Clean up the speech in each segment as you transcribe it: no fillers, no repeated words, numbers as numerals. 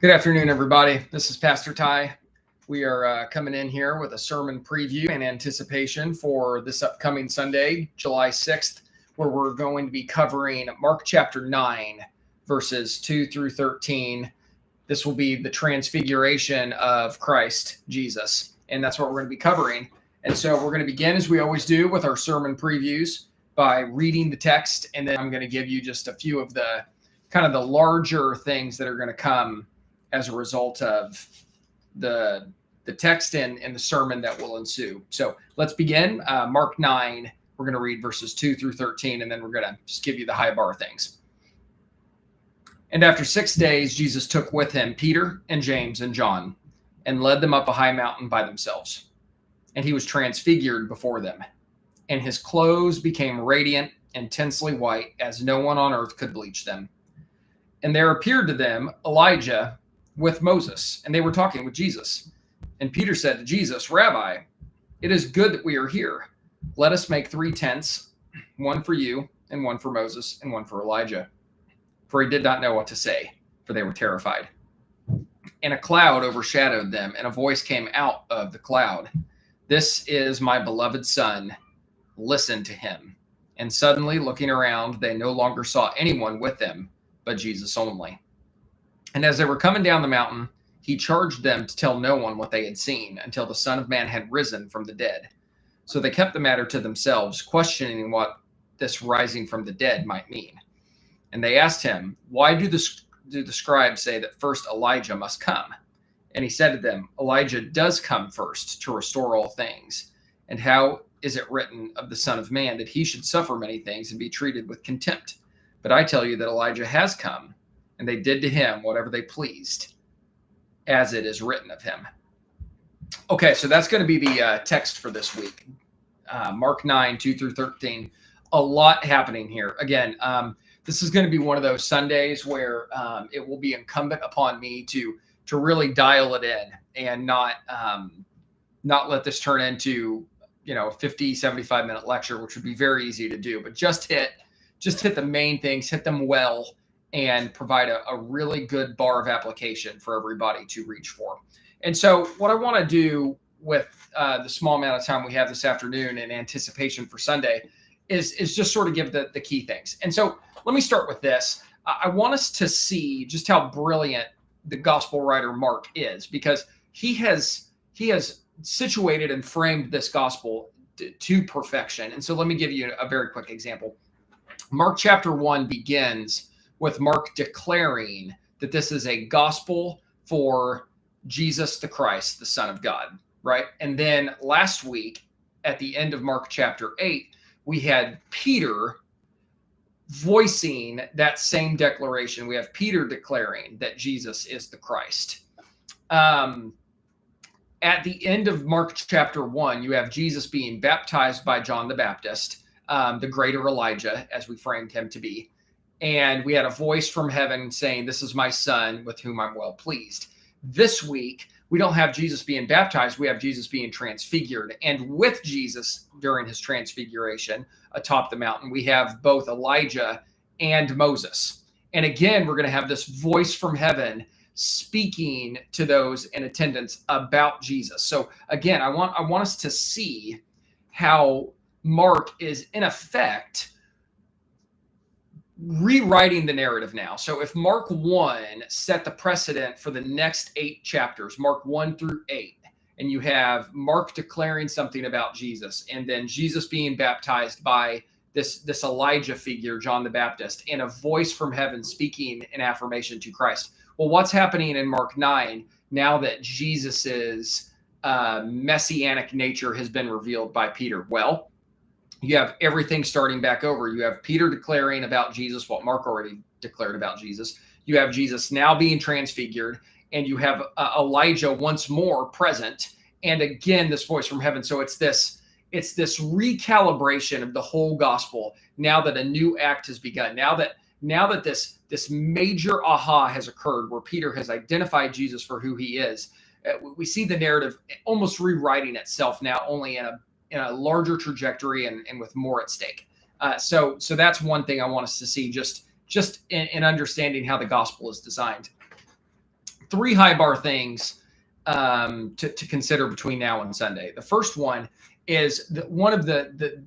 Good afternoon, everybody. This is Pastor Ty. We are coming in here with a sermon preview and anticipation for this upcoming Sunday, July 6th, where we're going to be covering Mark chapter 9, verses 2 through 13. This will be the Transfiguration of Christ Jesus, and that's what we're going to be covering. And so we're going to begin, as we always do, with our sermon previews by reading the text, and then I'm going to give you just a few of the kind of the larger things that are going to come as a result of the text and the sermon that will ensue. So let's begin. Mark 9, we're going to read verses 2 through 13, and then we're going to just give you the high bar things. And after 6 days, Jesus took with him Peter and James and John and led them up a high mountain by themselves. And he was transfigured before them. And his clothes became radiant, intensely white, as no one on earth could bleach them. And there appeared to them Elijah with Moses, and they were talking with Jesus. And Peter said to Jesus, "Rabbi, it is good that we are here. Let us make 3 tents, one for you, and one for Moses, and one for Elijah." For he did not know what to say, for they were terrified. And a cloud overshadowed them, and a voice came out of the cloud. "This is my beloved Son. Listen to him." And suddenly, looking around, they no longer saw anyone with them, but Jesus only. And as they were coming down the mountain, he charged them to tell no one what they had seen until the Son of Man had risen from the dead. So they kept the matter to themselves, questioning what this rising from the dead might mean. And they asked him, "Why do the scribes say that first Elijah must come?" And he said to them, "Elijah does come first to restore all things. And how is it written of the Son of Man that he should suffer many things and be treated with contempt? But I tell you that Elijah has come, and they did to him whatever they pleased, as it is written of him." Okay, so that's going to be the text for this week. Mark 9, 2 through 13. A lot happening here. Again, this is going to be one of those Sundays where it will be incumbent upon me to really dial it in and not let this turn into, a 50, 75-minute lecture, which would be very easy to do, but just hit the main things, hit them well, and provide a really good bar of application for everybody to reach for. And so what I want to do with the small amount of time we have this afternoon in anticipation for Sunday is just sort of give the key things. And so let me start with this. I want us to see just how brilliant the gospel writer Mark is, because he has situated and framed this gospel to perfection. And so let me give you a very quick example. Mark chapter 1 begins with Mark declaring that this is a gospel for Jesus the Christ, the Son of God, right? And then last week, at the end of Mark chapter 8, we had Peter voicing that same declaration. We have Peter declaring that Jesus is the Christ. At the end of Mark chapter 1, you have Jesus being baptized by John the Baptist, the greater Elijah, as we framed him to be. And we had a voice from heaven saying, "This is my Son with whom I'm well pleased." This week, we don't have Jesus being baptized. We have Jesus being transfigured. And with Jesus during his transfiguration atop the mountain, we have both Elijah and Moses. And again, we're going to have this voice from heaven speaking to those in attendance about Jesus. So again, I want us to see how Mark is in effect rewriting the narrative now. So if Mark 1 set the precedent for the next 8 chapters, Mark 1 through 8, and you have Mark declaring something about Jesus, and then Jesus being baptized by this Elijah figure, John the Baptist, and a voice from heaven speaking an affirmation to Christ. Well, what's happening in Mark 9 now that Jesus's messianic nature has been revealed by Peter? Well, you have everything starting back over. You have Peter declaring about Jesus what Mark already declared about Jesus. You have Jesus now being transfigured, and you have Elijah once more present, and again this voice from heaven. So it's this recalibration of the whole gospel now that a new act has begun. Now that this major aha has occurred, where Peter has identified Jesus for who he is, we see the narrative almost rewriting itself now, only in a larger trajectory and with more at stake. So that's one thing I want us to see, just in understanding how the gospel is designed. three high bar things to consider between now and Sunday. The first one is one of the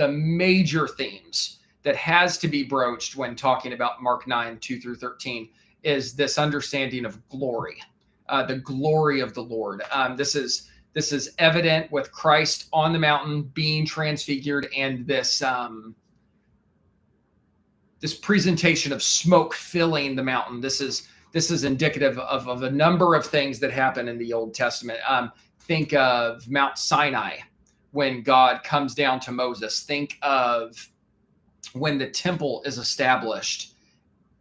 major themes that has to be broached when talking about Mark 9:2-13 is this understanding of glory, the glory of the Lord. This is evident with Christ on the mountain being transfigured, and this presentation of smoke filling the mountain. This is indicative of a number of things that happen in the Old Testament. Think of Mount Sinai when God comes down to Moses. Think of when the temple is established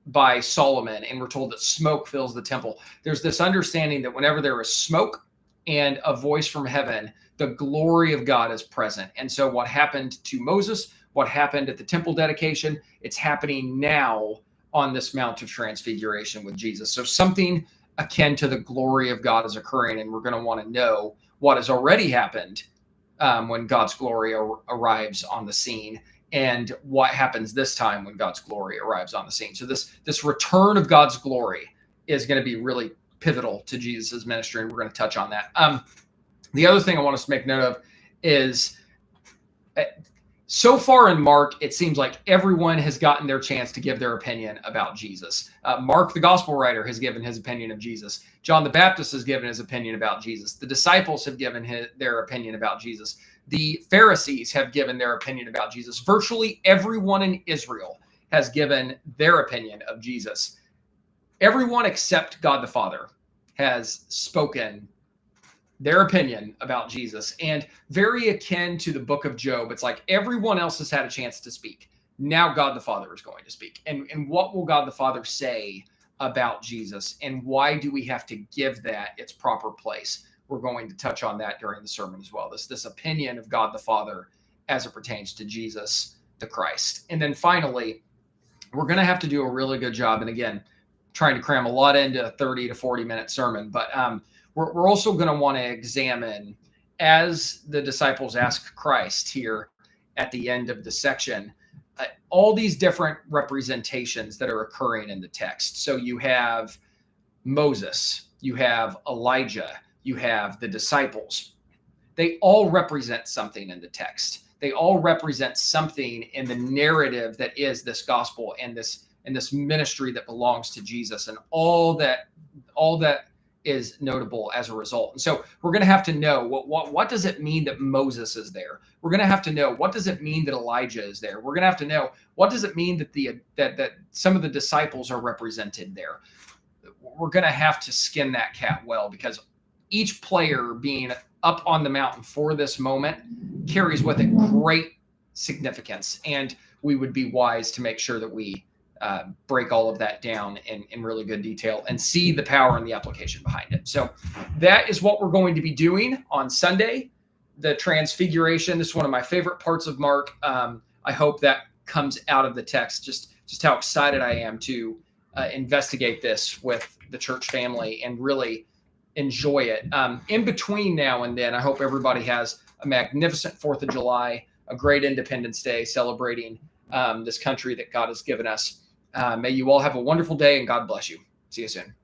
by Solomon, and we're told that smoke fills the temple. There's this understanding that whenever there is smoke and a voice from heaven, the glory of God is present. And so what happened to Moses, what happened at the temple dedication, it's happening now on this Mount of Transfiguration with Jesus. So something akin to the glory of God is occurring, and we're going to want to know what has already happened when God's glory arrives on the scene, and what happens this time when God's glory arrives on the scene. So this return of God's glory is going to be really pivotal to Jesus's ministry, and we're going to touch on that. The other thing I want us to make note of is so far in Mark, it seems like everyone has gotten their chance to give their opinion about Jesus. Mark, the gospel writer, has given his opinion of Jesus. John the Baptist has given his opinion about Jesus. The disciples have given their opinion about Jesus. The Pharisees have given their opinion about Jesus. Virtually everyone in Israel has given their opinion of Jesus. Everyone except God the Father has spoken their opinion about Jesus. And very akin to the book of Job, it's like everyone else has had a chance to speak. Now God the Father is going to speak. And what will God the Father say about Jesus? And why do we have to give that its proper place? We're going to touch on that during the sermon as well. This opinion of God the Father as it pertains to Jesus the Christ. And then finally, we're going to have to do a really good job. And again, trying to cram a lot into a 30 to 40 minute sermon, but we're also going to want to examine, as the disciples ask Christ here at the end of the section, all these different representations that are occurring in the text. So you have Moses, you have Elijah, you have the disciples. They all represent something in the text. They all represent something in the narrative that is this gospel and this ministry that belongs to Jesus, and all that is notable as a result. And so we're going to have to know what does it mean that Moses is there? We're going to have to know, what does it mean that Elijah is there? We're going to have to know, what does it mean that that some of the disciples are represented there? We're going to have to skin that cat well, because each player being up on the mountain for this moment carries with it great significance, and we would be wise to make sure that we break all of that down in really good detail and see the power and the application behind it. So that is what we're going to be doing on Sunday, the Transfiguration. This is one of my favorite parts of Mark. I hope that comes out of the text, just how excited I am to investigate this with the church family and really enjoy it. In between now and then, I hope everybody has a magnificent 4th of July, a great Independence Day, celebrating this country that God has given us. May you all have a wonderful day, and God bless you. See you soon.